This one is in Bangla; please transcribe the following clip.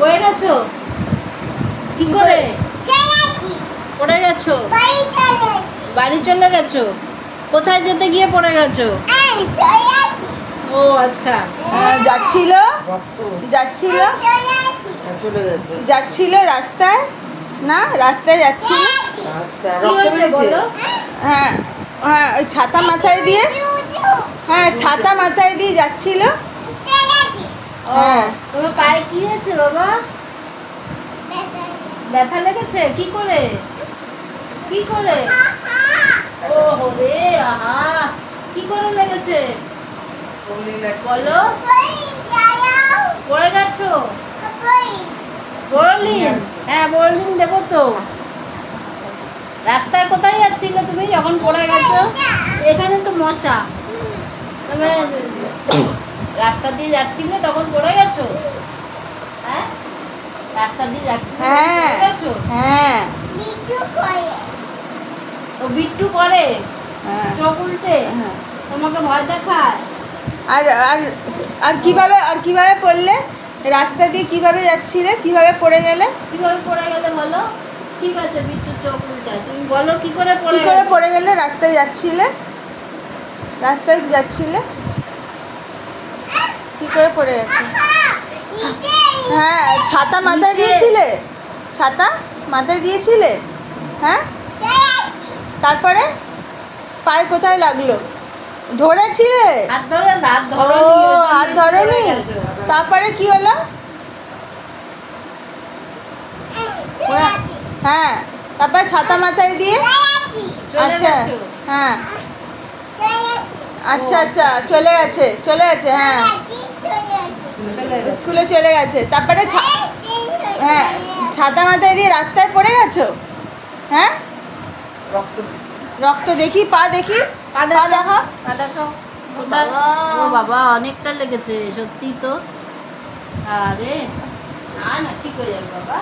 পড়ে গেছো? কি করে পড়ে গেছো? বাড়ি চলে গেছো? কোথায় যেতে গিয়ে পড়ে গেছো? ও আচ্ছা। যাচ্ছিল যাচ্ছিল যাচ্ছিল রাস্তায়, না রাস্তায় যাচ্ছিল। আচ্ছা, কি রক্ত হয়েছে বেরিয়েছে? বলো? হ্যাঁ হ্যাঁ, ওই ছাতা মাথায় দিয়ে, হ্যাঁ ছাতা মাথায় দিয়ে যাচ্ছিল। ও, হ্যাঁ। তোমার পায়ে কি হয়েছে বাবা? ব্যথা লেগেছে? কি করে? কি করে? ও রে, আহা, কি করে লেগেছে বলি লাগছে। বলো? পড়ে গেছো? বোরলিন? হ্যাঁ বোরলিন দেবো তো। রাস্তায় কোথায় যাচ্ছিলে তুমি যখন পড়ে গেছো? এখানে তো মশা। তুমি রাস্তা দিয়ে যাচ্ছিলে তখন পড়ে গেছো? হ্যাঁ, রাস্তা দিয়ে যাচ্ছিলে তখন হ্যাঁ পড়ে গেছো? হ্যাঁ ও বিট্টু করে হ্যাঁ চোখ উল্টে হ্যাঁ। তোমাকে ভয় দেখায়? আর আর আর কিভাবে পড়লে? রাস্তা দিয়ে কিভাবে যাচ্ছিলে, কিভাবে পড়ে গেলে? কিভাবে পড়ে গেলে বলো? ঠিক আছে বিট্টু চোখ উল্টায়, তুমি বলো কি করে কি পড়ে করে গেলে? পড়ে গেলে? রাস্তায় যাচ্ছিলে, রাস্তায় যাচ্ছিলে, কি করে পড়ে গেছে? হ্যাঁ, ছাতা মাথায় নিচে। দিয়েছিলে? ছাতা মাথায় দিয়েছিলে? হ্যাঁ, তারপরে পায়ে কোথায় লাগলো? ধরেছিলে? হাত ধরে হাত ও, ধরো হাত ধরনি? তারপরে কি হলো? হ্যাঁ, তারপরে ছাতা মাথায় দিয়ে, আচ্ছা হ্যাঁ, আচ্ছা আচ্ছা চলে গেছে, চলে গেছে, হ্যাঁ স্কুলে চলে গেছে। তারপরে হ্যাঁ, ছাতা মাথায় দিয়ে রাস্তায় পড়ে গেছো? হ্যাঁ, রক্ত বেরিয়েছে। রক্ত দেখি, পা দেখি, পা দেখা। পা দেখাও। কোথায়? ও বাবা অনেকটা লেগেছে সত্যি তো। আরে না না ঠিক হয়ে যাবে বাবা।